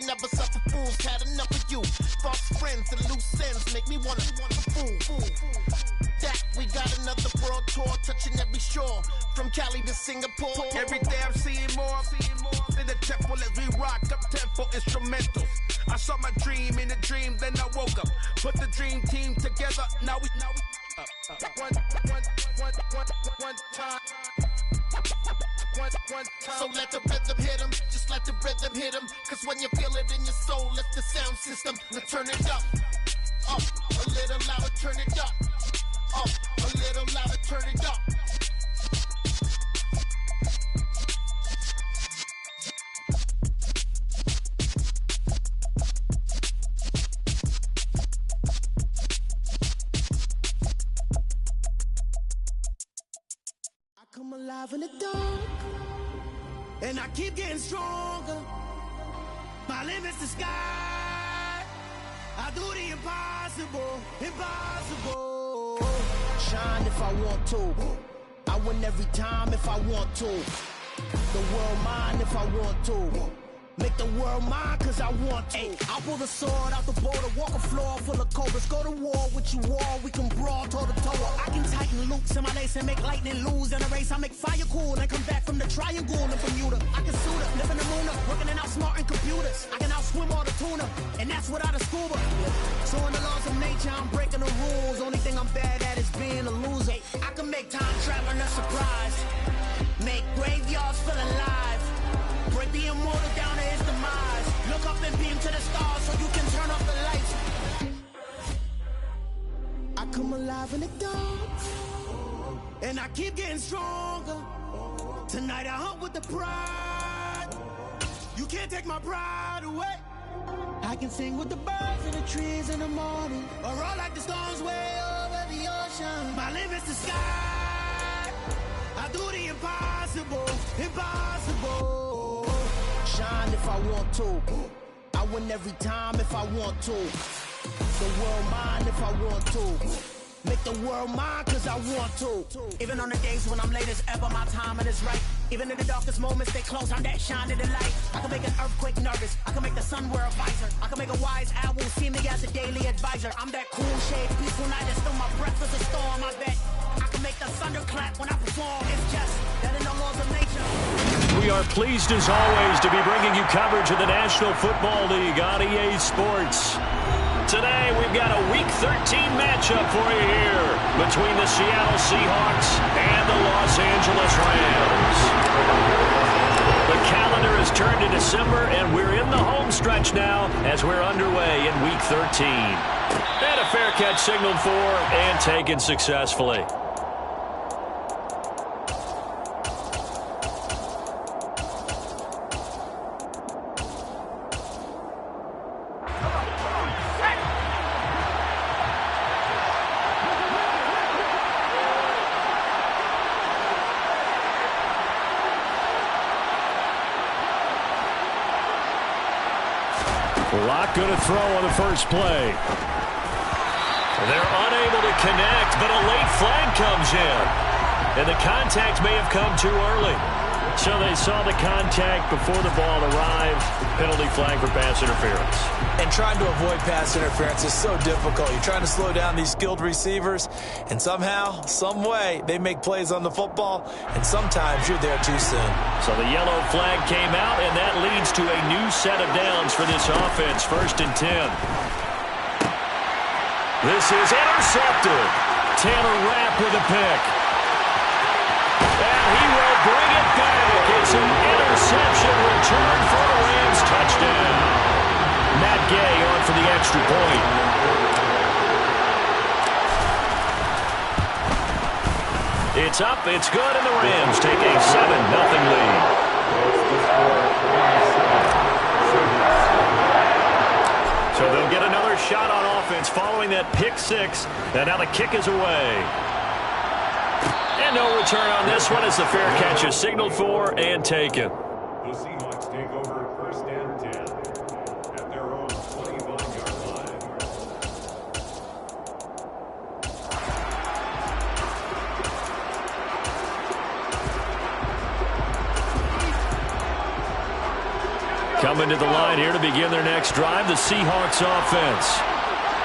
never suffer fools. Had enough of you. False friends and loose ends make me wanna fool. That we got another world tour touching every shore from Cali to Singapore. Every day I'm seeing more in the temple as we rock up tempo instrumentals. I saw my dream in a dream, then I woke up. Put the dream team together. Now we one time. So let the rhythm hit 'em, just let the rhythm hit 'em. Cause when you feel it in your soul, lift the sound system. Let's turn it up, a little louder, turn it up, a little louder, turn it up. I'm alive in the dark, and I keep getting stronger. My limit's the sky. I do the impossible. Shine if I want to. I win every time if I want to. The world mine if I want to. Make the world mine cause I want to. Ay, I'll pull the sword out the border, walk a floor full of cobras. Go to war with you all, we can brawl toe to toe. I can tighten loops in my lace and make lightning lose in a race. I make fire cool and come back from the triangle in Bermuda. I can suit up, live in the moon up, working and outsmarting computers. I can outswim all the tuna, and that's without a scuba. So in the laws of nature, I'm breaking the rules. Only thing I'm bad at is being a loser. I can make time traveling a surprise, make graveyards feel alive. Break the immortal down to his demise. Look up and beam to the stars so you can turn off the lights. I come alive in the dark, and I keep getting stronger. Tonight I hunt with the pride. You can't take my pride away. I can sing with the birds and the trees in the morning, or roll like the storms way over the ocean. My limit's the sky. I do the impossible. Shine if I want to. I win every time if I want to. The world mine if I want to. Make the world mine cause I want to. Even on the days when I'm late as ever, my timing is right. Even in the darkest moments, they close, I'm that shine in the light. I can make an earthquake nervous, I can make the sun wear a visor. I can make a wise owl see me as a daily advisor. I'm that cool shade, peaceful night, and still my breath is a storm, I bet. I can make the thunder clap when I perform. It's just that in the laws of nature. We are pleased as always to be bringing you coverage of the National Football League on EA Sports. Today we've got a Week 13 matchup for you here between the Seattle Seahawks and the Los Angeles Rams. The calendar has turned to December and we're in the home stretch now as we're underway in Week 13. And a fair catch signaled for and taken successfully. Locke going to throw on the first play. They're unable to connect, but a late flag comes in. And the contact may have come too early. So they saw the contact before the ball arrived. Penalty flag for pass interference. And trying to avoid pass interference is so difficult. You're trying to slow down these skilled receivers, and somehow, some way, they make plays on the football, and sometimes you're there too soon. So the yellow flag came out, and that leads to a new set of downs for this offense. 1st and 10. This is intercepted. Taylor Rapp with a pick. And he will bring it back. It's an interception return for the Rams. Touchdown. Matt Gay on for the extra point. It's up, it's good, and the Rams take a 7-0 lead. So they'll get another shot on offense following that pick six, and now the kick is away. And no return on this one as the fair catch is signaled for and taken. The Seahawks take over 1st and 10 at their own 25-yard line. Coming to the line here to begin their next drive, the Seahawks offense.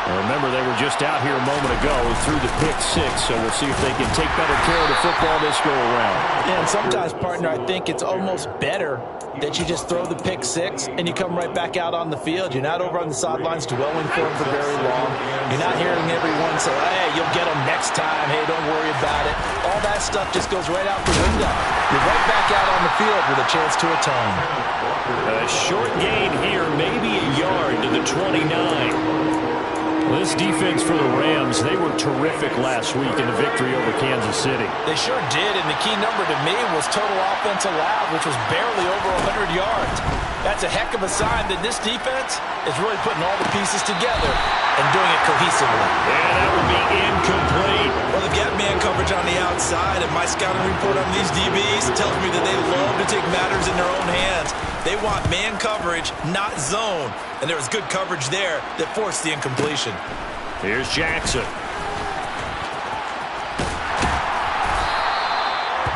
And remember, they were just out here a moment ago through the pick six, so we'll see if they can take better care of the football this go-around. Yeah, and sometimes, partner, I think it's almost better that you just throw the pick six and you come right back out on the field. You're not over on the sidelines dwelling for them for very long. You're not hearing everyone say, hey, you'll get them next time. Hey, don't worry about it. All that stuff just goes right out the window. You're right back out on the field with a chance to atone. A short gain here, maybe a yard to the 29. Well, this defense for the Rams, they were terrific last week in the victory over Kansas City. They sure did, and the key number to me was total offense allowed, which was barely over 100 yards. That's a heck of a sign that this defense is really putting all the pieces together and doing it cohesively. And that would be incomplete. Well, they've got man coverage on the outside, and my scouting report on these DBs tells me that they love to take matters in their own hands. They want man coverage, not zone. And there was good coverage there that forced the incompletion. Here's Jackson.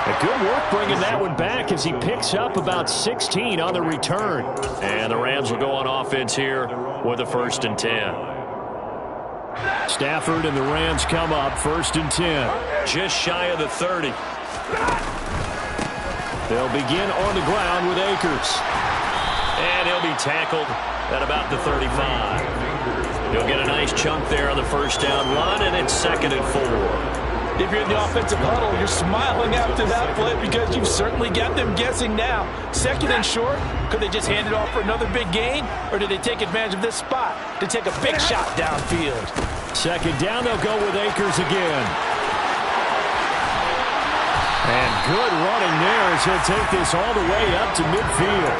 A good work bringing that one back as he picks up about 16 on the return. And the Rams will go on offense here with a 1st and 10. Stafford and the Rams come up 1st and 10. Just shy of the 30. They'll begin on the ground with Akers. And he'll be tackled at about the 35. He'll get a nice chunk there on the 1st down run, and it's 2nd and 4. If you're in the offensive huddle, you're smiling after that play because you've certainly got them guessing now. 2nd and short, could they just hand it off for another big gain? Or did they take advantage of this spot to take a big shot downfield? 2nd down, they'll go with Akers again. And good running there as he'll take this all the way up to midfield.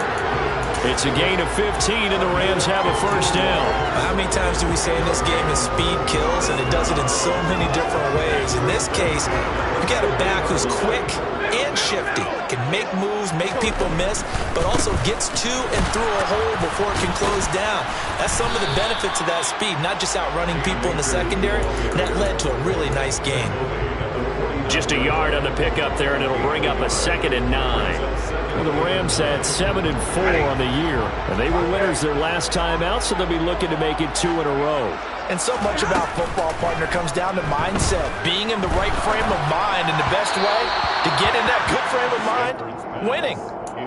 It's a gain of 15, and the Rams have a 1st down. How many times do we say in this game that speed kills, and it does it in so many different ways? In this case, you've got a back who's quick and shifty, can make moves, make people miss, but also gets to and through a hole before it can close down. That's some of the benefits of that speed, not just outrunning people in the secondary. That led to a really nice gain. Just a yard on the pickup there, and it'll bring up a 2nd and 9. Well, the Rams had 7 and 4 on the year, and they were winners their last time out, so they'll be looking to make it 2 in a row. And so much about football, partner, comes down to mindset, being in the right frame of mind, and the best way to get in that good frame of mind, winning.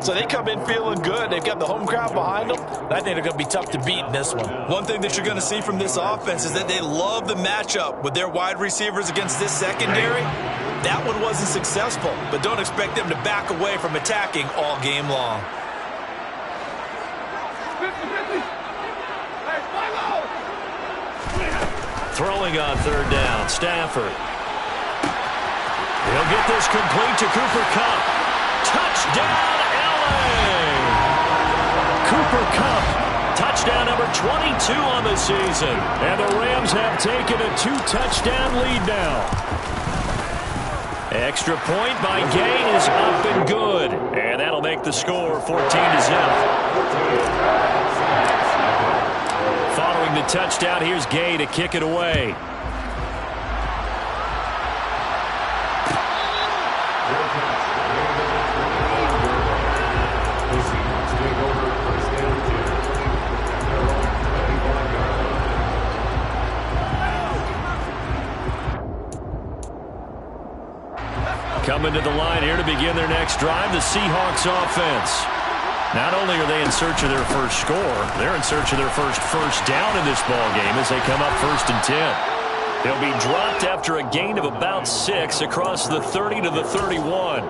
So they come in feeling good. They've got the home crowd behind them. And I think they're going to be tough to beat in this one. One thing that you're going to see from this offense is that they love the matchup with their wide receivers against this secondary. That one wasn't successful, but don't expect them to back away from attacking all game long. Throwing on 3rd down, Stafford. He'll get this complete to Cooper Kupp. Touchdown, LA! Cooper Kupp, touchdown number 22 on the season. And the Rams have taken a 2-touchdown lead now. Extra point by Gay is up and good. And that'll make the score 14-0. Following the touchdown, here's Gay to kick it away. Coming to the line here to begin their next drive, the Seahawks offense. Not only are they in search of their first score, they're in search of their first down in this ball game as they come up 1st and 10. They'll be dropped after a gain of about 6 across the 30 to the 31.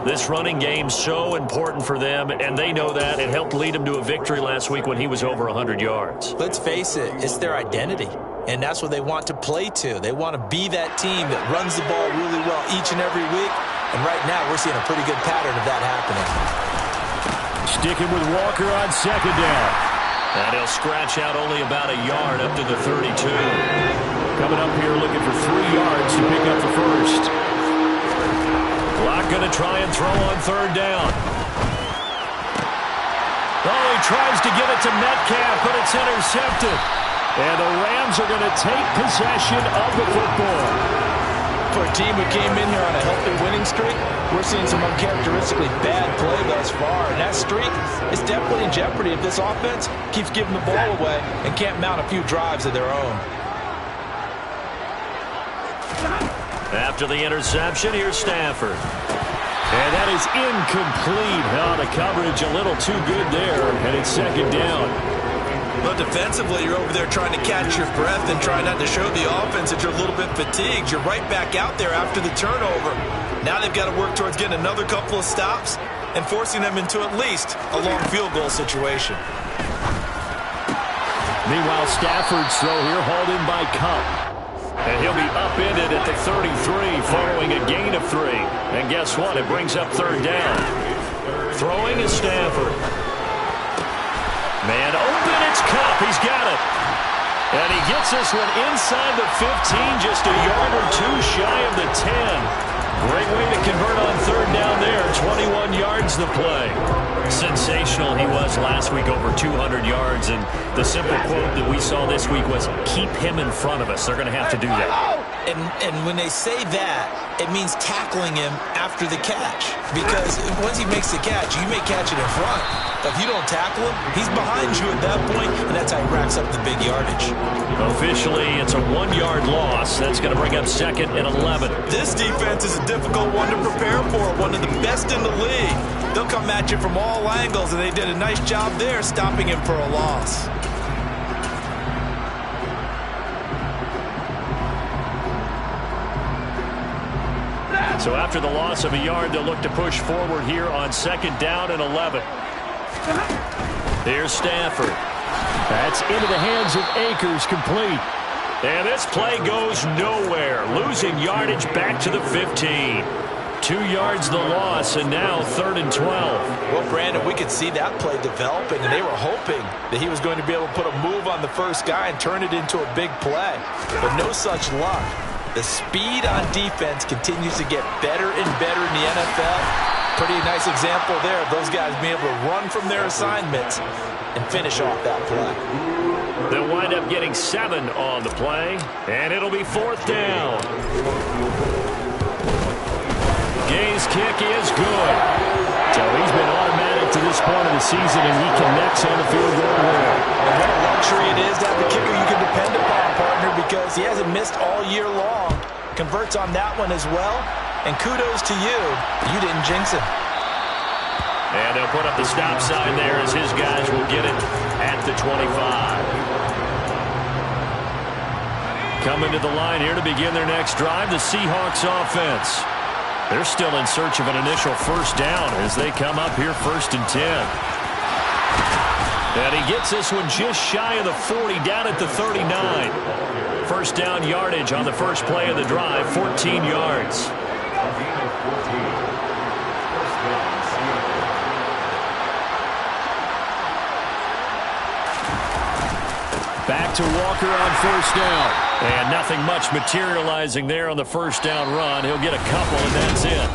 This running game so important for them, and they know that. It helped lead them to a victory last week when he was over 100 yards. Let's face it, it's their identity. And that's what they want to play to. They want to be that team that runs the ball really well each and every week. And right now, we're seeing a pretty good pattern of that happening. Sticking with Walker on 2nd down. And he'll scratch out only about a yard up to the 32. Coming up here looking for 3 yards to pick up the 1st. Clock going to try and throw on 3rd down. Oh, he tries to get it to Metcalf, but it's intercepted. And the Rams are going to take possession of the football. For a team who came in here on a healthy winning streak, we're seeing some uncharacteristically bad play thus far. And that streak is definitely in jeopardy if this offense keeps giving the ball away and can't mount a few drives of their own. After the interception, here's Stafford. And that is incomplete. Oh, the coverage a little too good there, and it's second down. But defensively, you're over there trying to catch your breath and try not to show the offense that you're a little bit fatigued. You're right back out there after the turnover. Now they've got to work towards getting another couple of stops and forcing them into at least a long field goal situation. Meanwhile, Stafford's throw here hauled in by Cup. And he'll be upended at the 33 following a gain of 3. And guess what? It brings up third down. Throwing is Stafford. Man open, it's Cup. He's got it. And he gets this one inside the 15, just a yard or two shy of the 10. Great way to convert on third down there. 21 yards the play. Sensational he was last week, over 200 yards. And the simple quote that we saw this week was, keep him in front of us. They're going to have to do that. And when they say that, it means tackling him after the catch. Because once he makes the catch, you may catch it in front. But if you don't tackle him, he's behind you at that point, and that's how he racks up the big yardage. Officially, it's a 1-yard loss. That's going to bring up second and 11. This defense is a difficult one to prepare for, one of the best in the league. They'll come at you from all angles, and they did a nice job there stopping him for a loss. So after the loss of a yard, they'll look to push forward here on second down and 11. Here's Stafford. That's into the hands of Akers, complete. And this play goes nowhere. Losing yardage back to the 15. 2 yards the loss, and now third and 12. Well, Brandon, we could see that play developing, and they were hoping that he was going to be able to put a move on the first guy and turn it into a big play. But no such luck. The speed on defense continues to get better and better in the NFL. Pretty nice example there of those guys being able to run from their assignments and finish off that play. They'll wind up getting 7 on the play, and it'll be fourth down. Gay's kick is good. So he's been automatic to this point of the season, and he connects on the field goal line. And what a luxury it is to have the kicker you can depend upon, partner, because he hasn't missed all year long. Converts on that one as well. And kudos to you. You didn't jinx him. And they'll put up the stop sign there as his guys will get it at the 25. Coming to the line here to begin their next drive, the Seahawks offense. They're still in search of an initial first down as they come up here first and 10. And he gets this one just shy of the 40, down at the 39. First down yardage on the first play of the drive, 14 yards. Back to Walker on first down. And nothing much materializing there on the first down run. He'll get a couple, and that's it.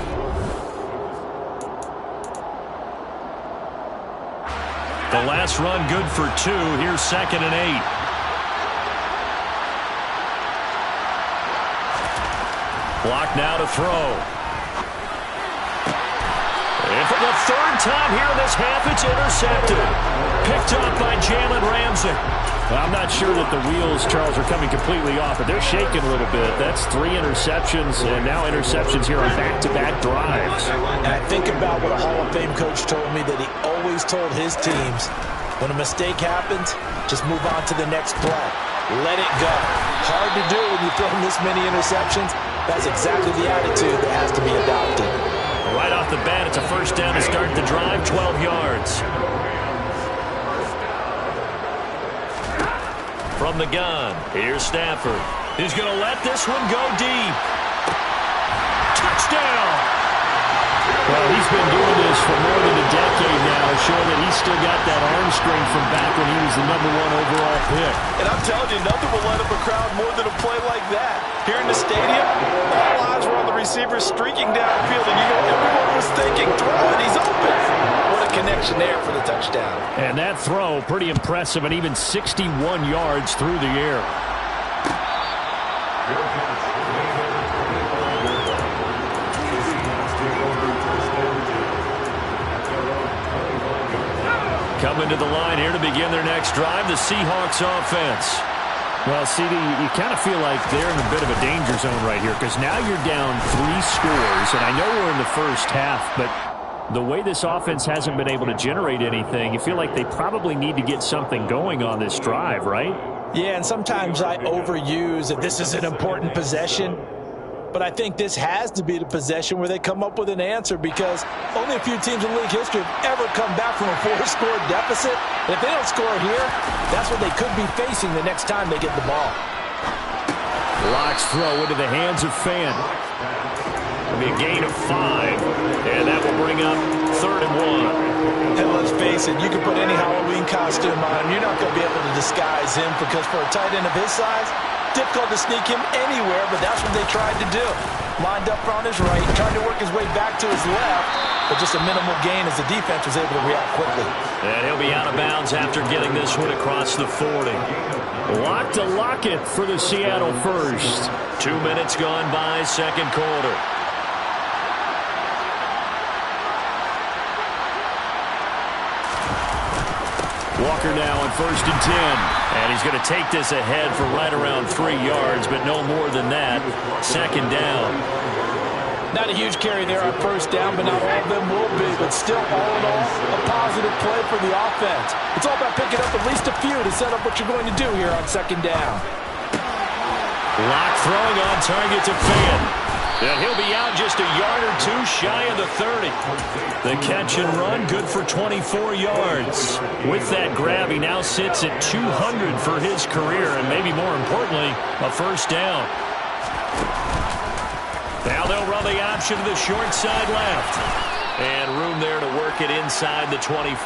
The last run good for 2. Here's second and 8. Block now to throw. And for the third time here in this half, it's intercepted. Picked up by Jalen Ramsey. I'm not sure that the wheels, Charles, are coming completely off, but they're shaking a little bit. That's 3 interceptions, and now interceptions here on back-to-back drives. And I think about what a Hall of Fame coach told me, that he always told his teams, when a mistake happens, just move on to the next play. Let it go. Hard to do when you throw this many interceptions. That's exactly the attitude that has to be adopted. Right off the bat, it's a first down to start the drive, 12 yards. From the gun, here's Stafford. He's going to let this one go deep. Touchdown! Well, he's been doing this for more than a decade now, showing that he's still got that arm strength from back when he was the #1 overall pick. And I'm telling you, nothing will light up a crowd more than a play like that. Here in the stadium, all eyes were on the receiver streaking downfield, and you know everyone was thinking, throw it, he's open. What a connection there for the touchdown. And that throw, pretty impressive, and even 61 yards through the air. Coming to the line here to begin their next drive, the Seahawks offense. Well, CD, you kind of feel like they're in a bit of a danger zone right here because now you're down 3 scores, and I know we're in the first half, but the way this offense hasn't been able to generate anything, you feel like they probably need to get something going on this drive, right? Yeah, and sometimes I overuse that this is an important possession. But I think this has to be the possession where they come up with an answer because only a few teams in league history have ever come back from a 4-score deficit. And if they don't score here, that's what they could be facing the next time they get the ball. Lock's throw into the hands of Fan. It'll be a gain of 5, and that will bring up 3rd and 1. And let's face it, you can put any Halloween costume on, you're not going to be able to disguise him because for a tight end of his size, difficult to sneak him anywhere, but that's what they tried to do. Lined up on his right, trying to work his way back to his left, but just a minimal gain as the defense was able to react quickly. And he'll be out of bounds after getting this one across the 40. Lock to Lockett for the Seattle first. 2 minutes gone by, second quarter. Walker now on 1st and 10. And he's going to take this ahead for right around 3 yards, but no more than that. 2nd down. Not a huge carry there on 1st down, but not all of them will be. But still, all in all, a positive play for the offense. It's all about picking up at least a few to set up what you're going to do here on 2nd down. Lock throwing on target to Fan. And he'll be out just a yard or 2 shy of the 30. The catch and run, good for 24 yards. With that grab, he now sits at 200 for his career, and maybe more importantly, a 1st down. Now they'll run the option to the short side left. And room there to work it inside the 25.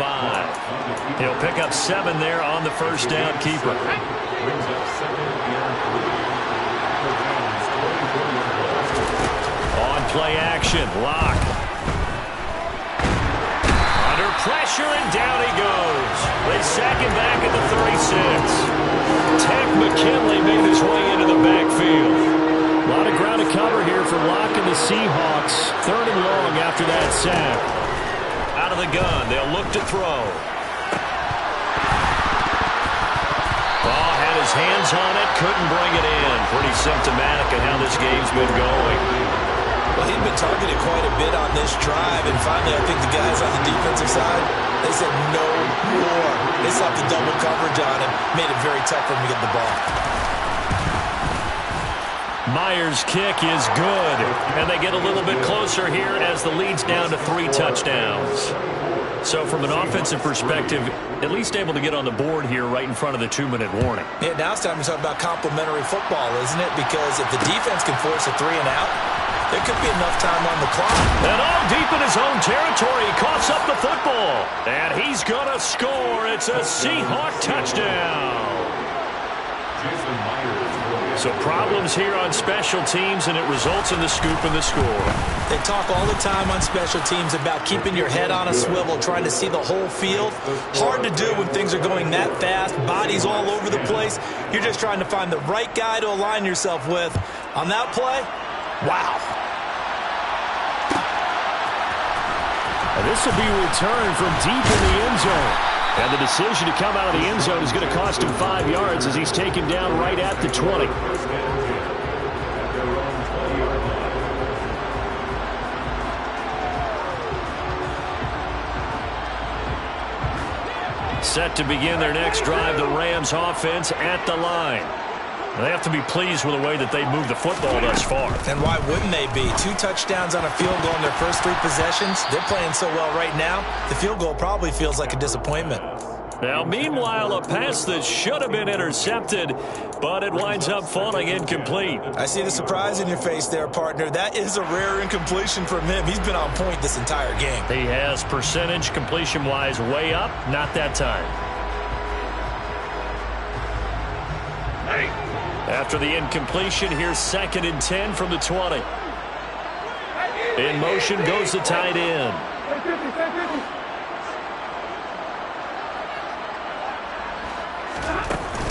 He'll pick up 7 there on the 1st down keeper. Play action. Lock. Under pressure, and down he goes. They sack him back at the 36. Tech McKinley made his way into the backfield. A lot of ground to cover here for Lock and the Seahawks. 3rd and long after that sack. Out of the gun. They'll look to throw. Ball had his hands on it. Couldn't bring it in. Pretty symptomatic of how this game's been going. Well, he'd been targeted quite a bit on this drive, and finally I think the guys on the defensive side, they said no more. They slapped the double coverage on him, made it very tough for him to get the ball. Myers' kick is good, and they get a little bit closer here as the lead's down to 3 touchdowns. So from an offensive perspective, at least able to get on the board here right in front of the 2-minute warning. Yeah, now it's time to talk about complementary football, isn't it? Because if the defense can force a 3 and out, there could be enough time on the clock. And all deep in his own territory, he coughs up the football. And he's going to score. It's a Seahawk touchdown. So problems here on special teams, and it results in the scoop and the score. They talk all the time on special teams about keeping your head on a swivel, trying to see the whole field. Hard to do when things are going that fast, bodies all over the place. You're just trying to find the right guy to align yourself with. On that play, wow. And this will be returned from deep in the end zone. And the decision to come out of the end zone is going to cost him 5 yards as he's taken down right at the 20. Set to begin their next drive, the Rams offense at the line. They have to be pleased with the way that they moved the football thus far. And why wouldn't they be? 2 touchdowns on a field goal in their first 3 possessions. They're playing so well right now, the field goal probably feels like a disappointment. Now, meanwhile, a pass that should have been intercepted, but it winds up falling incomplete. I see the surprise in your face there, partner. That is a rare incompletion from him. He's been on point this entire game. He has percentage completion-wise way up, not that time. After the incompletion, here's 2nd and 10 from the 20. In motion goes the tight end.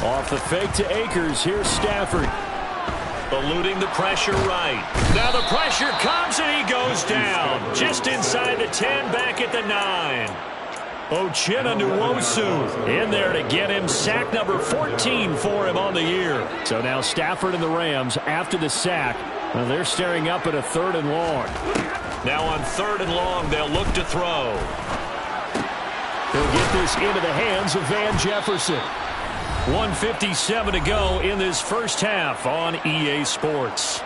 Off the fake to Akers, here's Stafford. Eluding the pressure right. Now the pressure comes and he goes down. Just inside the 10, back at the 9. Uchenna Nwosu in there to get him sack number 14 for him on the year. So now Stafford and the Rams after the sack. Well, they're staring up at a 3rd and long. Now on 3rd and long, they'll look to throw. He'll get this into the hands of Van Jefferson. 1:57 to go in this first half on EA Sports.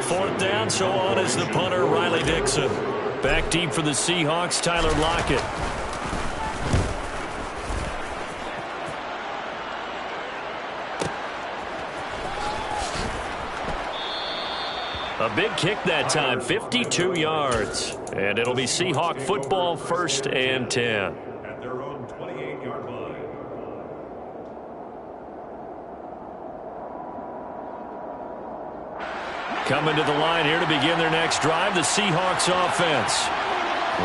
4th down, so on is the punter, Riley Dixon. Back deep for the Seahawks, Tyler Lockett. A big kick that time, 52 yards. And it'll be Seahawk football, 1st and 10. At their own 28-yard line. Coming to the line here to begin their next drive, the Seahawks offense.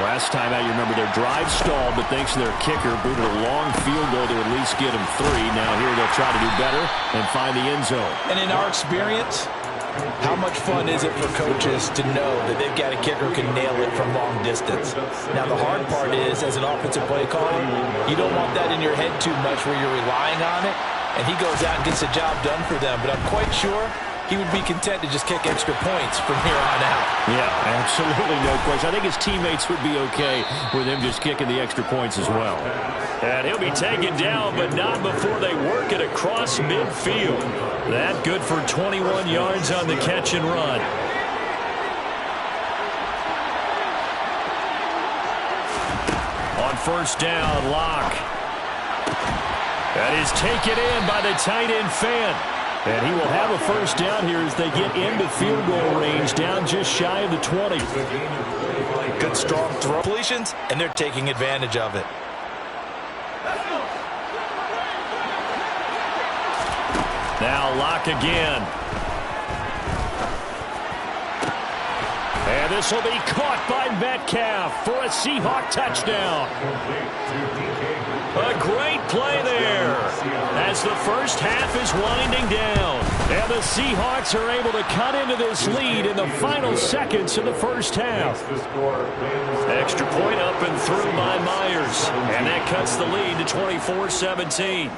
Last time out, you remember their drive stalled, but thanks to their kicker, booted a long field goal to at least get them 3. Now here they'll try to do better and find the end zone. And in our experience, how much fun is it for coaches to know that they've got a kicker who can nail it from long distance? Now, the hard part is, as an offensive play caller, you don't want that in your head too much where you're relying on it, and he goes out and gets the job done for them. But I'm quite sure he would be content to just kick extra points from here on out. Yeah, absolutely no question. I think his teammates would be okay with him just kicking the extra points as well. And he'll be taken down, but not before they work it across midfield. That good for 21 yards on the catch and run. On 1st down, Locke. That is taken in by the tight end Fan. And he will have a 1st down here as they get into field goal range, down just shy of the 20. Good strong throw completions, and they're taking advantage of it. Now Locke again. And this will be caught by Metcalf for a Seahawk touchdown. A great play there as the first half is winding down. And the Seahawks are able to cut into this lead in the final seconds of the first half. Extra point up and through by Myers. And that cuts the lead to 24-17.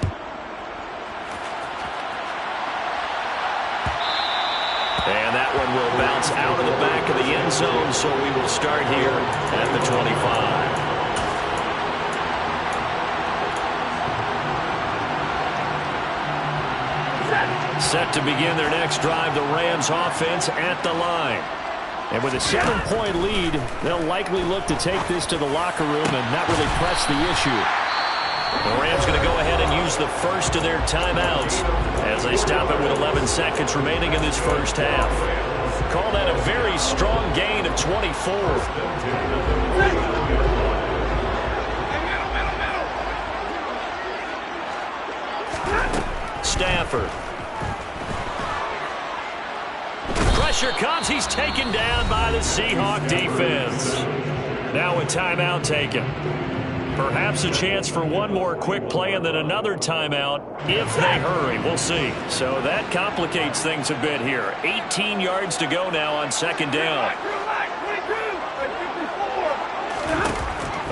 And that one will bounce out of the back of the end zone, so we will start here at the 25. Set to begin their next drive, the Rams offense at the line. And with a 7-point lead, they'll likely look to take this to the locker room and not really press the issue. The Rams going to go ahead and use the first of their timeouts as they stop it with 11 seconds remaining in this first half. Call that a very strong gain of 24. Stafford. Pressure comes. He's taken down by the Seahawk defense. Now a timeout taken. Perhaps a chance for one more quick play and then another timeout if they hurry. We'll see. So that complicates things a bit here. 18 yards to go now on 2nd down.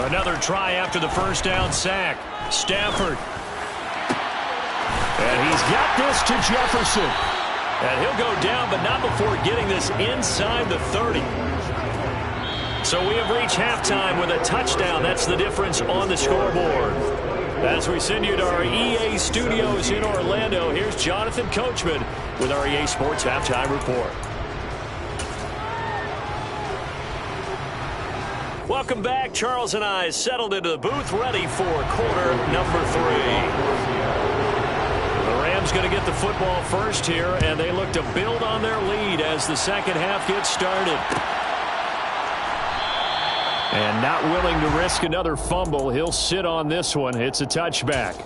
Another try after the 1st down sack. Stafford. And he's got this to Jefferson. And he'll go down, but not before getting this inside the 30. So we have reached halftime with a touchdown. That's the difference on the scoreboard. As we send you to our EA studios in Orlando, here's Jonathan Coachman with our EA Sports Halftime Report. Welcome back. Charles and I settled into the booth, ready for quarter number 3. The Rams going to get the football first here, and they look to build on their lead as the second half gets started. And not willing to risk another fumble. He'll sit on this one. It's a touchback.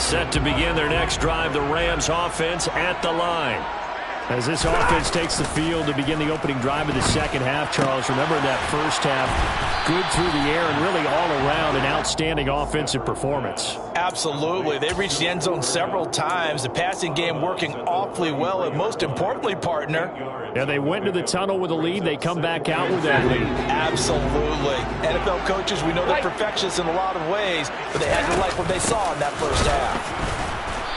Set to begin their next drive, the Rams offense at the line. As this offense takes the field to begin the opening drive of the second half, Charles, remember that first half, good through the air and really all around an outstanding offensive performance. Absolutely. They reached the end zone several times. The passing game working awfully well, and most importantly, partner. Yeah, they went to the tunnel with a lead. They come back out with that lead. Absolutely. NFL coaches, we know they're perfectionists in a lot of ways, but they had to like what they saw in that first half.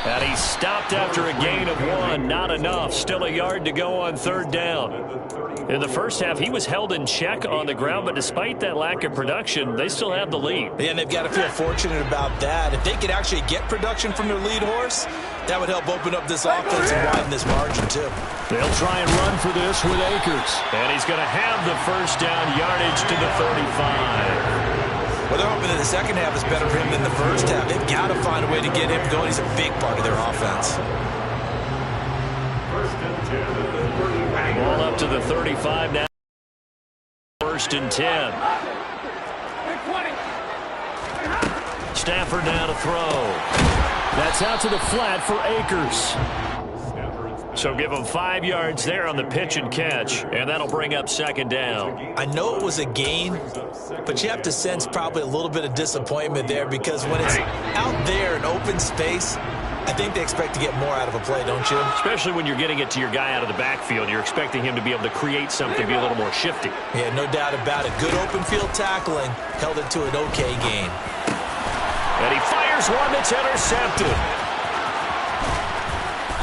And he stopped after a gain of 1. Not enough. Still a yard to go on third down. In the first half, he was held in check on the ground, but despite that lack of production, they still have the lead. And they've got to feel fortunate about that. If they could actually get production from their lead horse, that would help open up this offense and widen this margin, too. They'll try and run for this with Akers. And he's going to have the first down, yardage to the 35. Well, they're hoping that the second half is better for him than the first half. They've got to find a way to get him going. He's a big part of their offense. Ball up to the 35 now. First and 10. Stafford now to throw. That's out to the flat for Akers. So give him 5 yards there on the pitch and catch, and that'll bring up second down. I know it was a gain, but you have to sense probably a little bit of disappointment there because when it's out there in open space, I think they expect to get more out of a play, don't you? Especially when you're getting it to your guy out of the backfield. You're expecting him to be able to create something, be a little more shifty. Yeah, no doubt about it. Good open field tackling held it to an okay gain. And he fires one that's intercepted.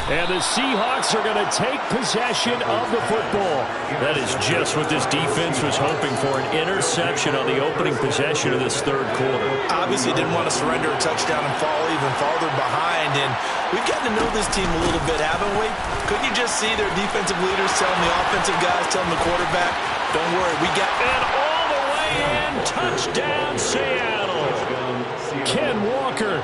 And the Seahawks are going to take possession of the football. That is just what this defense was hoping for, an interception on the opening possession of this third quarter. Obviously didn't want to surrender a touchdown and fall even farther behind. And we've gotten to know this team a little bit, haven't we? Couldn't you just see their defensive leaders telling the offensive guys, telling the quarterback, don't worry, we got... And all the way in, touchdown Seattle. Ken Walker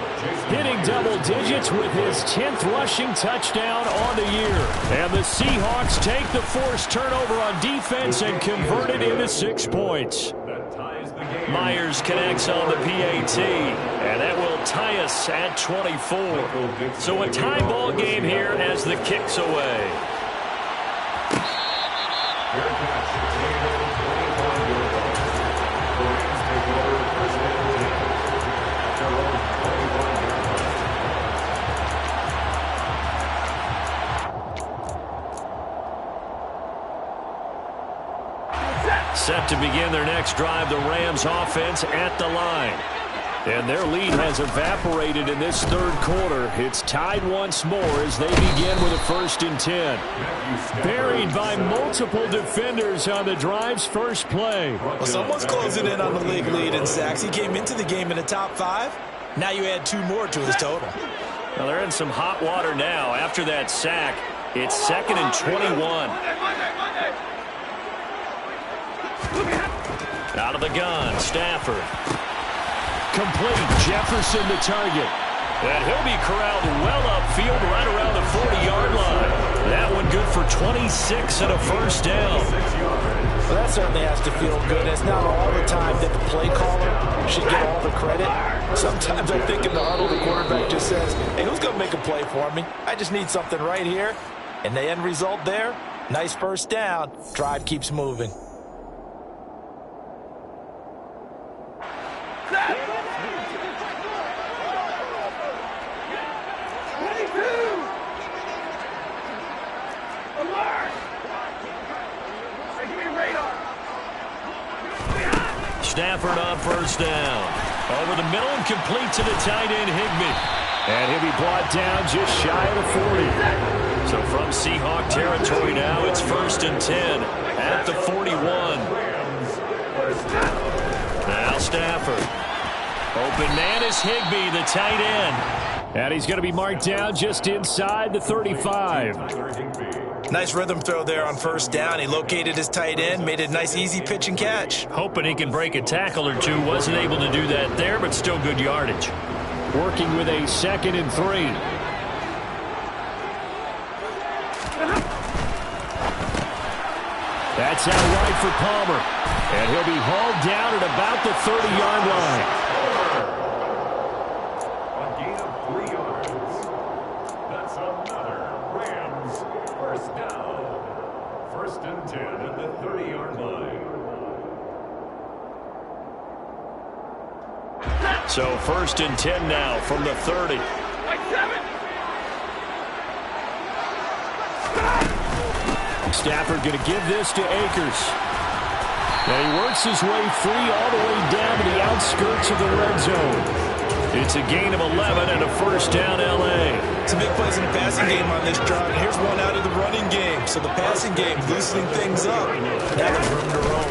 hitting double digits with his 10th rushing touchdown on the year. And the Seahawks take the forced turnover on defense and convert it into 6 points. Myers connects on the PAT, and that will tie us at 24. So a tie ball game here as the kick's away. Set to begin their next drive, the Rams offense at the line. And their lead has evaporated in this third quarter. It's tied once more as they begin with a 1st and 10. Buried by multiple defenders on the drive's first play. Well, someone's closing in on the league lead in sacks. He came into the game in the top 5. Now you add 2 more to his total. Well, they're in some hot water now. After that sack, it's 2nd and 21. Out of the gun, Stafford. Complete, Jefferson the target. And he'll be corralled well upfield right around the 40-yard line. That one good for 26 and a first down. Well, that certainly has to feel good. It's not all the time that the play caller should get all the credit. Sometimes I think in the huddle, the quarterback just says, hey, who's going to make a play for me? I just need something right here. And the end result there, nice first down. Drive keeps moving. Stafford on first down. Over the middle and complete to the tight end, Higbee. And he'll be brought down just shy of the 40. So from Seahawk territory now, it's 1st and 10 at the 41. Now Stafford. Open man is Higbee, the tight end. And he's going to be marked down just inside the 35. Nice rhythm throw there on first down. He located his tight end, made a nice easy pitch and catch. Hoping he can break a tackle or two. Wasn't able to do that there, but still good yardage. Working with a 2nd and 3. That's out right for Palmer. And he'll be hauled down at about the 30-yard line. A gain of 3 yards. That's another Rams first down. 30-yard line. So 1st and 10 now from the 30. Stafford going to give this to Akers. And he works his way free all the way down to the outskirts of the red zone. It's a gain of 11 and a first down L.A. Some big plays in the passing game on this drive. And here's one out of the running game. So the passing game loosening things up. Now there's room to roam.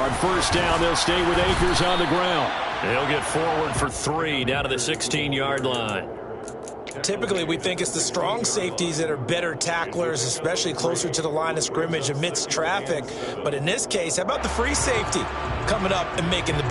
On first down, they'll stay with Akers on the ground. They'll get forward for 3 down to the 16-yard line. Typically, we think it's the strong safeties that are better tacklers, especially closer to the line of scrimmage amidst traffic. But in this case, how about the free safety coming up and making the